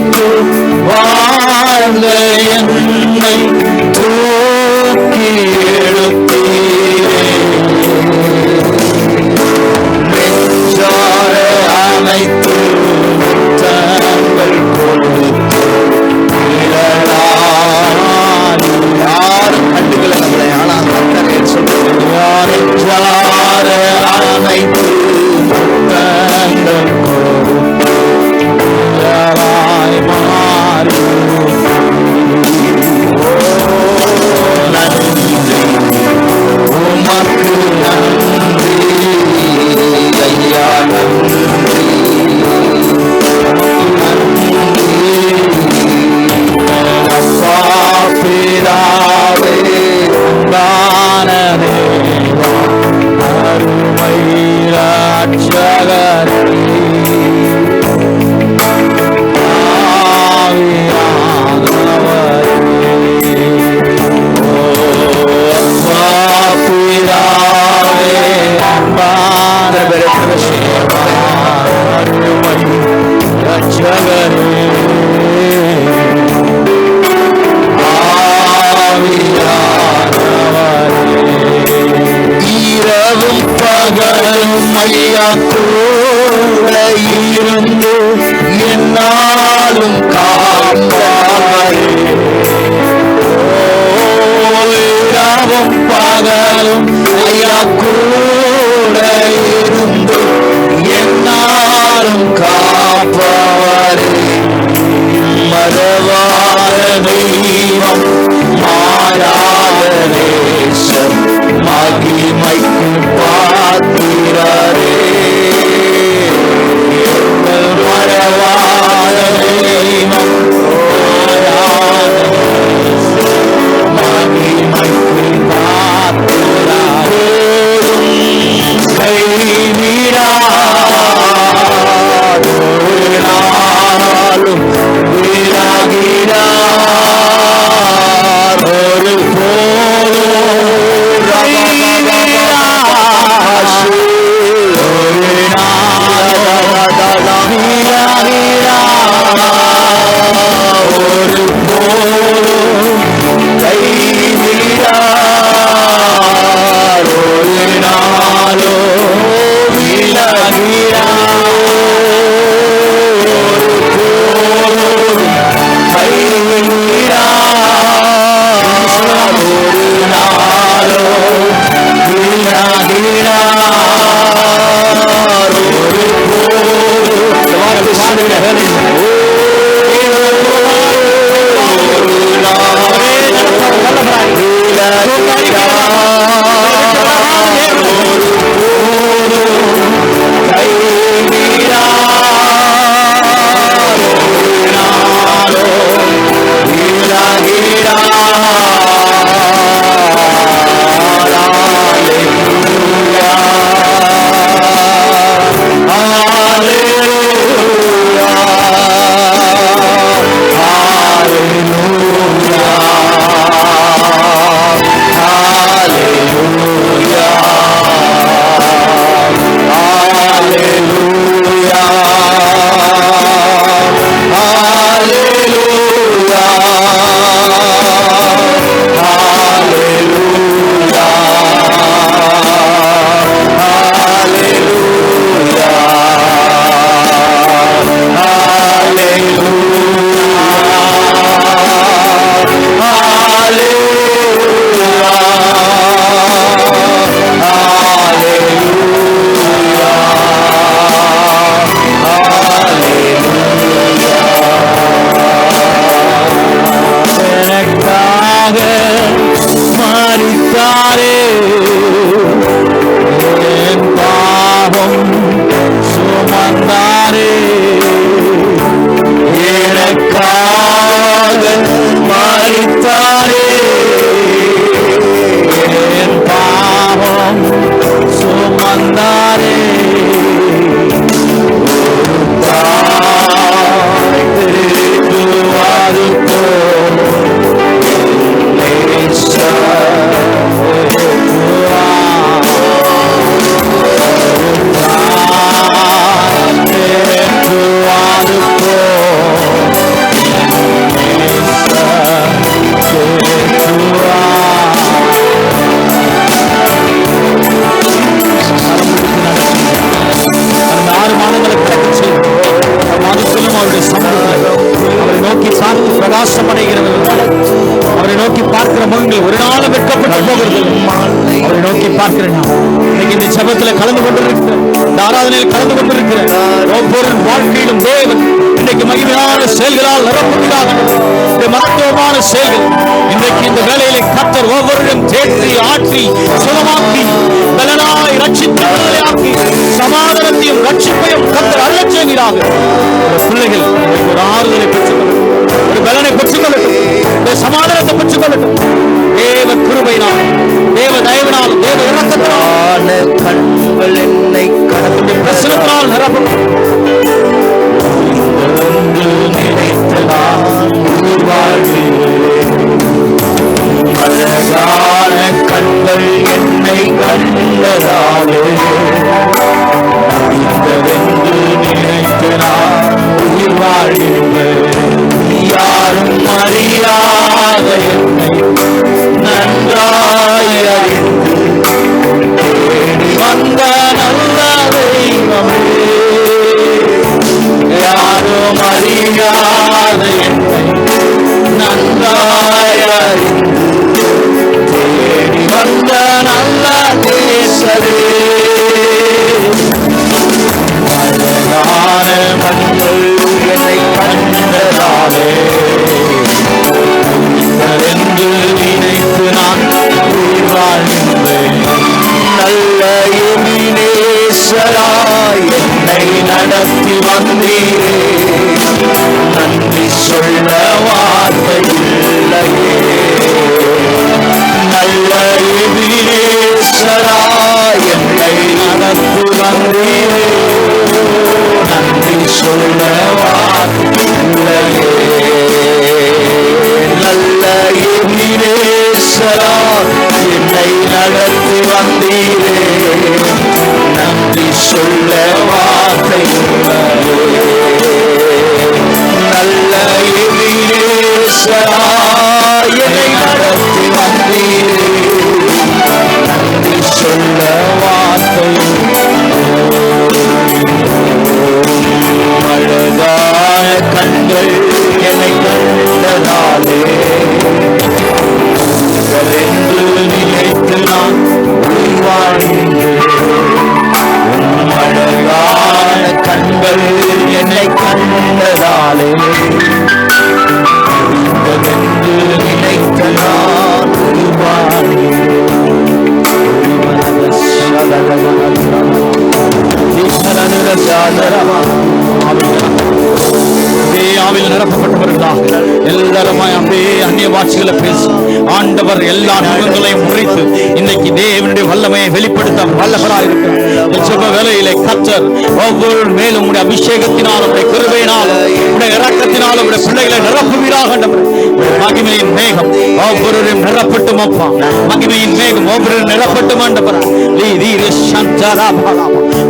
அணைத்து வாழ்ந்த என்னை தூக்கி எடுத்தீரே. நெஞ்சார அணைத்து முத்தங்கள் கொடுத்து யாரும் கண்டுகளை நம்மளை ஆனால் கர்த்தரே சொல்லுகிறார். நெஞ்சார அணைத்து முத்தங்கள் கொடுத்து மாறி உமக்கு நன்றி ஐயா, நன்றி அப்பா பிதாவே அன்பான தேவா, அருமை ரட்சகரே, இரவும் பகலும் ஐயா கூட இருந்து என்னாலும் காப்பாரே. இரவும் பகலும் ஐயா கூட இருந்து என்னாலும் காப்பாரே. நீங்கள் ஒரு நாள் வெட்கப்பட்டு போகிறது. அவரை நோக்கி பார்க்கிறேன். இன்னைக்கு இந்த ஜெபத்தில் கலந்து கொண்டிருக்கிற, இந்த ஆராதனையில் கலந்து கொண்டிருக்கிற ஒவ்வொரு வாழ்க்கையிலும் தேவன் இன்றைக்கு மகிமையான செயல்களால் நிரப்புகிறார். மகத்துவமான செயல்கள் இன்றைக்கு இந்த வேலையிலே கர்த்தர் ஒவ்வொருவரும் தேற்றி ஆற்றி சுகமாக்கி பலனாய் ரட்சித்து விடுதலையாக்கி சமாதானத்தையும் ரட்சிப்பையும் கர்த்தர் அருளச் செய்கிறார். பிள்ளைகள் ஒரு ஆறுதலை பெற்றுக்கொள்ளட்டும், ஒரு பலனை பெற்றுக்கொள்ளட்டும், ஒரு சமாதானத்தை பெற்றுக்கொள்ளட்டும். தேவ கிருபையினால், தேவ தயவினால், தேவ இரக்கத்தினால் கண்கள் என்னை கடந்து பிரசனத்தினால் நிரப்பட்டும். அழகான கண்கள் என்னை கண்டதாலே முடிந்ததென்று நினைத்து நான் உயிர் வாழ்கின்றேன். யாரும் அறியாத என்னை நன்றாய் அறிந்து தேடி வந்த நல்ல தெய்வமே, யாரும் அறியாத என்னை நன்றாய் அறிந்து தேடி வந்த நல்ல நேசரே, அழகான மண்கள் என்னை கண்டதாலே என்று நினைத்து நான் உயிர் வாழ்கின்றேன். நல்ல எபினேசராய் என்னை நடத்தி வந்தீரே, நன்றி சொல்ல வார்த்தை இல்லையே. நல்ல எபினேசராய் என்னை நடத்தி வந்தீரே, நன்றி சொல்ல வார்த்தை இல்லையே. நல்ல எபினேசராய் என்னை நடத்தி வந்தீரே, நன்றி சொல்ல வார்த்தை இல்லையே. நல்ல எபினேசராய் என்னை நடத்தி வந்தீரே, நன்றி சொல்ல வார்த்தை. அழகான கண்கள் என்னை கண்டதாலே என்று நினைத்து நான் உயிர் வாழ்கின்றேன். அழகான கண்கள் என்னை கண்டதாலே என்று நினைத்து நான் உயிர் வாழ்கின்றேன். நிரப்பப்பட்டவர்களாக எல்லாரும் அப்படியே அந்நிய வாட்சிகளை பேசி ஆண்டவர் எல்லா முகங்களையும் முறைத்து இன்னைக்கு தேவனுடைய வல்லமையை வெளிப்படுத்த வல்லவராக இருக்கிறார். ஜெப வேளையிலே கர்த்தர் ஒவ்வொரு மேலும் உடைய அபிஷேகத்தினால், உடைய கிருபையினால், உடைய இரக்கத்தினால் உடைய பிள்ளைகளை நிரப்புவீராக. மகிமையின் மேகம் ஒவ்வொருவரையும் நிரப்பட்டும் அப்பா, மகிமையின் மேகம் ஒவ்வொருவரும் நிரப்பட்டும் ஆண்டவரே.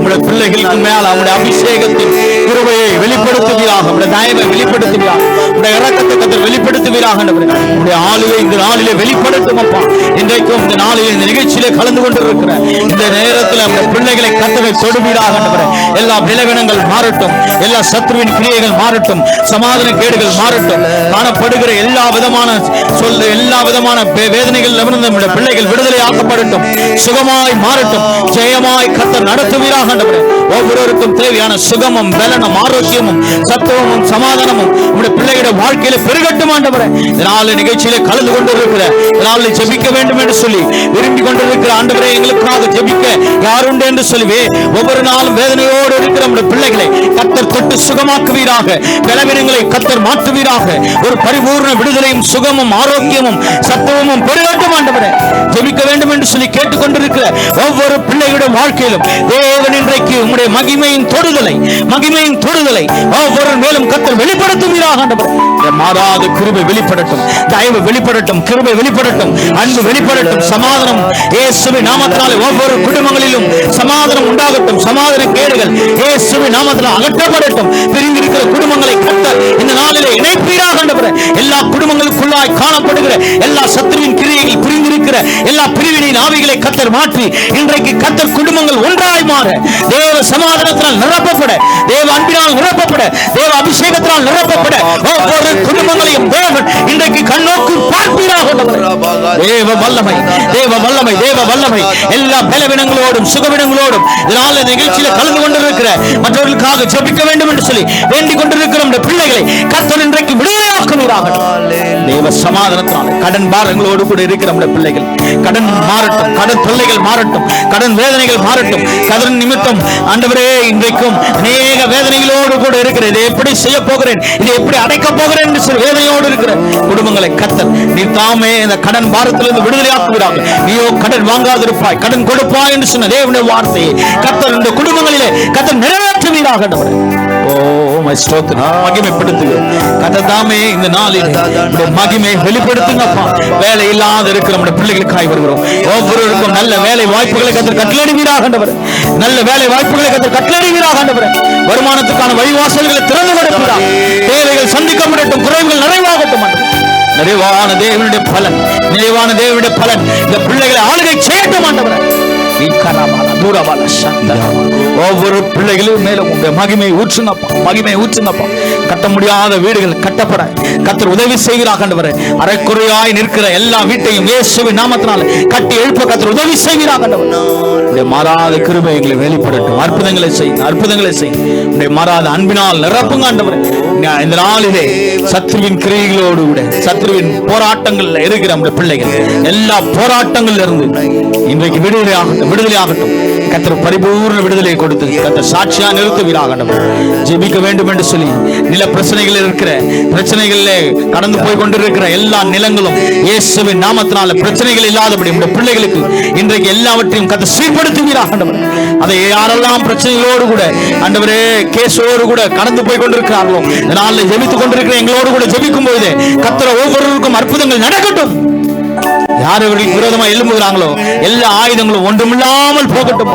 உடைய பிள்ளைகளுக்கு மேல உடைய அபிஷேகத்தின் கிருபையை வெளிப்படுத்துவீராக, உடைய தயவை வெளிப்படுத்துவீராக, உடைய இரக்கத்தை கர்த்தர் வெளிப்படுத்துவீராக. உடைய ஆளுகை இந்த நாளிலே வெளிப்படுத்தும் அப்பா. இன்றைக்கும் இந்த நாளிலே இந்த நிகழ்ச்சியிலே கலந்து கொண்டிருக்கிற இந்த நேரத்தில் உடைய பிள்ளைகளை கர்த்தரை தொடுவீராக. எல்லா விளைவினங்கள் மாறட்டும், எல்லா சத்ருவின் கிரியைகள் மாறட்டும், சமாதான கேடுகள் மாறட்டும், காணப்படுகிற எல்லா விதமான எல்லா விதமான வேதனைகள் நம்முடைய பிள்ளைகள் விடுதலை ஆக்கப்படட்டும், சுகமாய் மாறட்டும், ஜெயமாய் கர்த்தர் நடத்துவீராக. ஒவ்வொருவருக்கும் தேவையான சுகமும் பலனும் ஆரோக்கியமும் சத்துவமும் சமாதானமும் நம்முடைய பிள்ளைகளுடைய வாழ்க்கையில பெருகட்டும் ஆண்டவரே. இதனால நிகழ்ச்சியில கலந்து கொண்டிருக்கிற இதனால ஜெபிக்க வேண்டும் என்று சொல்லி விரும்பி கொண்டிருக்கிற ஆண்டவரே, எங்களுக்காக ஜெபிக்க யாருண்டு என்று சொல்லுவே ஒவ்வொரு நாளும் வேதனையோடு இருக்கிற நம்முடைய பிள்ளைகளை கர்த்தர் தொட்டு சுகமாக்குவீராக, பலவீனங்களை கர்த்தர் மாற்றுவீராக. ஒரு பரிபூர்ண விடுதலையும் சுகமும் ஆரோக்கியமும் சத்துவமும் பெருகட்டும் ஆண்டவரே. ஜெபிக்க வேண்டும் என்று சொல்லி கேட்டுக்கொண்டிருக்கிற ஒவ்வொரு பிள்ளைகளுடைய வாழ்க்கையிலும் தேவன் இன்றைக்கு உம்முடைய மகிமையின் தொடுதலை ஒவ்வொரு மேலும் கர்த்தர் வெளிப்படுத்துவீராக ஆண்டவரே. மாறாத கிருபை வெளிப்படட்டும், தயவு வெளிப்படட்டும், கிருபை வெளிப்படட்டும், அன்பு வெளிப்படட்டும், சமாதானம் இயேசுவின் நாமத்தினாலே ஒவ்வொரு குடும்பங்களிலும் சமாதானம் உண்டாகட்டும், சமாதான கேடுகள் இயேசுவின் நாமத்தினால் அகற்றப்படட்டும். பிரிந்திருக்கிற குடும்பங்களை கர்த்தர் இந்த நாளிலே இணைப்பீராக ஆண்டவரே. எல்லா குடும்பங்களுக்குள்ளாய் காணப்படுகிற எல்லா சத்துருவின் கிரியைகள் புரிந்திருக்கிற இருக்கிற எல்லா பிரிவினையின் ஆவிகளை கர்த்தர் மாற்றி இன்றைக்கு கர்த்தர் குடும்பங்கள் ஒன்றாய் மாற, தேவ சமாதானத்தினால் நிரப்பப்பட, தேவ அன்பினால் நிரப்பப்பட, தேவ அபிஷேகத்தினால் நிரப்பப்பட ஒவ்வொரு குடும்பங்களையும் தேவன் இன்றைக்கு கண்ணோக்கி பார்ப்பீராக. தேவ வல்லமை, தேவ வல்லமை, தேவ வல்லமை எல்லா பலவீனங்களோடும் சுகவீனங்களோடும் இதனால நிகழ்ச்சியில கலந்து கொண்டிருக்கிற மற்றவர்களுக்காக ஜெபிக்க வேண்டும் என்று சொல்லி வேண்டிக் கொண்டிருக்கிற நம்முடைய பிள்ளைகளை கர்த்தர் இன்றைக்கு விடுதலையாக்குவீராக. தேவ சமாதானத்தினால கடன் பாரங்களோடு கூட இருக்கிற நம்முடைய பிள்ளைகள் கடன் மாறட்டும், கடன் தொல்லைகள் மாறட்டும், கடன் வேதனைகள் மாறட்டும். கடன் நிமித்தம் ஆண்டவரே இன்றைக்கும் அநேக வேதனைகளோடு கூட இருக்கிற, இதை எப்படி செய்ய போகிறேன், இதை எப்படி அடைக்க போகிறேன் என்று சொல்லி வேதனையோடு இருக்கிற குடும்பங்களை கர்த்தர் நீர் தாமே இந்த கடன் பாரத்திலிருந்து விடுதலையாக்குவீராக. நீயோ கடன் வாங்காதிருப்பாய், கடன் கொடுப்பாய் என்று சொன்ன தேவனுடைய வார்த்தையை கர்த்தர் இந்த குடும்பங்களிலே கர்த்தர் நிறைவேற்றுவீராக. மகிமைப்படுத்துகிறோம் கர்த்தர் தாமே இந்த நாளில் மகிமை வெளிப்படுத்துங்கப்பா. வேலை இல்லாத இருக்கிற நம்முடைய பிள்ளைகளுக்காய் வருகிறோம். ஒவ்வொருவருக்கும் நல்ல வேலை வாய்ப்புகளை கர்த்தர் கட்டளையிடுவீராக. நல்ல வேலை வாய்ப்புகளை கர்த்தர் கட்டளையிடுவீராக. வருமானத்துக்கான வழிவாசல்களை திறந்து கொடுப்பீராக. தேவைகள் சந்திக்கப்படட்டும், குறைவுகள் நிறைவாகட்டும். நிறைவான தேவனுடைய பலன், நிறைவான தேவனுடைய பலன் இந்த பிள்ளைகளை ஆளுகை செய்யட்டும். ஆண்டவரே ஒவ்வொரு பிள்ளைகளும் மேலும் உங்க மகிமை ஊற்றுங்கப்பா, மகிமை ஊற்றுங்கப்பா. கட்ட முடியாத வீடுகள் கட்டப்பட கர்த்தர் உதவி செய்கிறார். ஆண்டவரே அரைக்குறையாய் நிற்கிற எல்லா வீட்டையும் இயேசுவின் நாமத்தினால கட்டி எழுப்ப கர்த்தர் உதவி செய்கிறார். ஆண்டவரே மாறாத கிருபை எங்களை வெளிப்படட்டும். அற்புதங்களை செய்யுங்க, அற்புதங்களை செய்யுங்க. உடைய மாறாத அன்பினால் நிரப்புங்க. ஆண்டவரே இந்த நாளிலே சத்ருவின் கிரியைகளோடு கூட சத்ருவின் போராட்டங்கள்ல இருக்கிற நம்முடைய பிள்ளைகள் எல்லா போராட்டங்கள்ல இருந்து இன்றைக்கு விடுதலையாகட்டும். கர்த்தர் பரிபூர்ண விடுதலை கொடுத்து கர்த்தர் சாட்சியா நிறுத்துவீராக. ஜெபிக்க வேண்டும் என்று சொல்லி நில பிரச்சனைகள் இருக்கிற பிரச்சனைகளிலே கடந்து போய் கொண்டிருக்கிற எல்லா நிலங்களும் இயேசுவின் நாமத்தினால பிரச்சனைகள் இல்லாதபடி நம்முடைய பிள்ளைகளுக்கு இன்றைக்கு எல்லாவற்றையும் கர்த்தர் சீர்படுத்துவீராக. அதை யாரெல்லாம் பிரச்சனைகளோடு கூட ஆண்டவரே கேஸோடு கூட கடந்து போய் கொண்டிருக்கிறார்களோ இதனால ஜெபித்துக் கொண்டிருக்கிற எங்களோடு கூட ஜெபிக்கும் பொழுது கர்த்தர் ஒவ்வொருவருக்கும் அற்புதங்கள் நடக்கட்டும். யார் இவர்களுக்கு விரோதமா எழும்புகிறாங்களோ எல்லா ஆயுதங்களும் ஒன்றுமில்லாமல் போகட்டும்.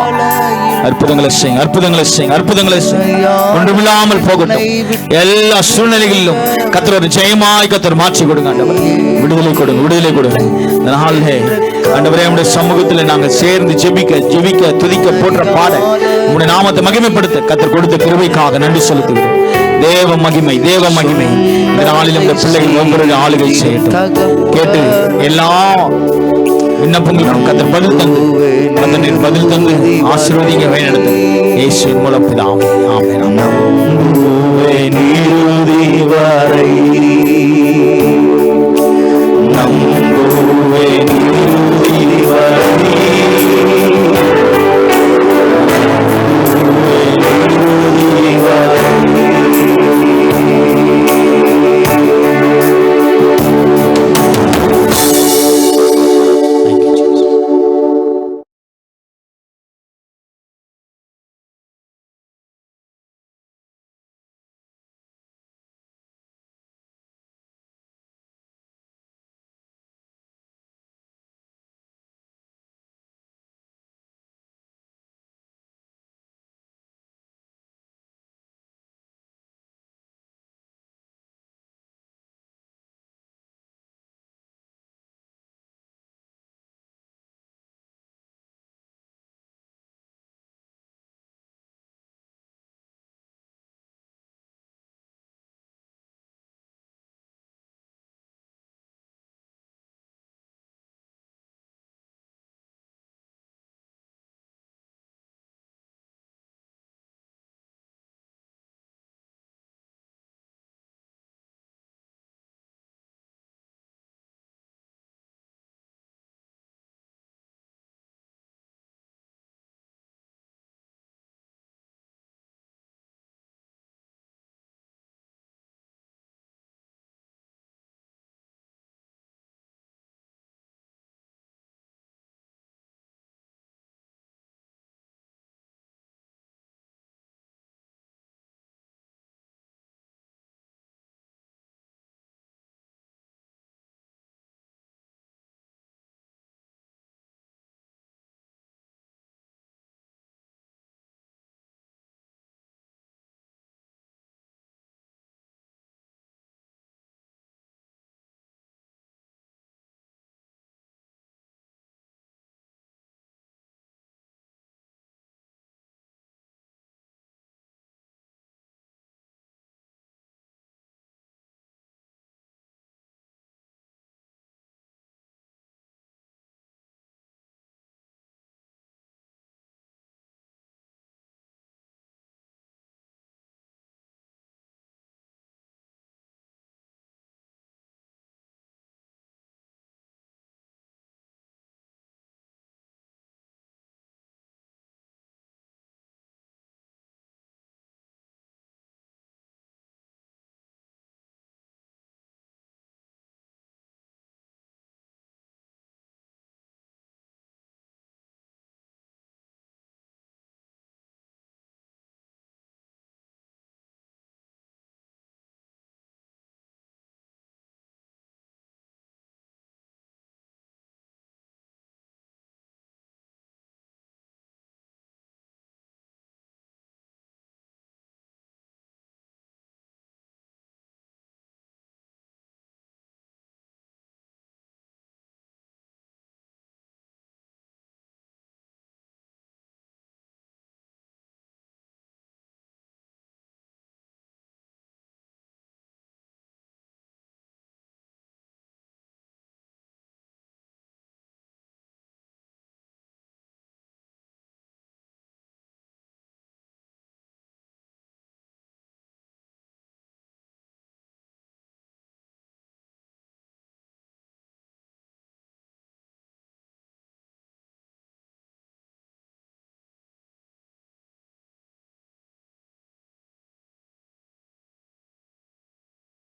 அற்புதங்களை செய்யுங்க, அற்புதங்களை செய்யுங்க, அற்புதங்களை செய்யுங்க. ஒன்றுமில்லாமல் போகட்டும். எல்லா சூழ்நிலைகளிலும் கர்த்தர் ஒரு ஜெயமாய் கர்த்தர் மாற்றி கொடுங்க. ஆண்டவரே விடுதலை கொடுங்க, விடுதலை கொடுங்க. நாளே ஆண்டவரே உம்முடைய சமூகத்தில் நாங்கள் சேர்ந்து ஜெபிக்க துதிக்க போற்ற பாட உம்முடைய நாமத்தை மகிமைப்படுத்த கர்த்தர் கொடுத்த கிருபைக்காக நன்றி செலுத்துகிறோம். தேவ மகிமை, தேவ மகிமை இந்த நாளில் இந்த பிள்ளைகள் ஒவ்வொரு ஆளுகை செய்யட்டும். கேட்டு எல்லா விண்ணப்பங்களுக்கும் கர்த்தர் பதில் தந்து ஆசீர்வதிங்க வழிநடத்து இயேசுவின் மூலம் பிதாவே. ஆமென்.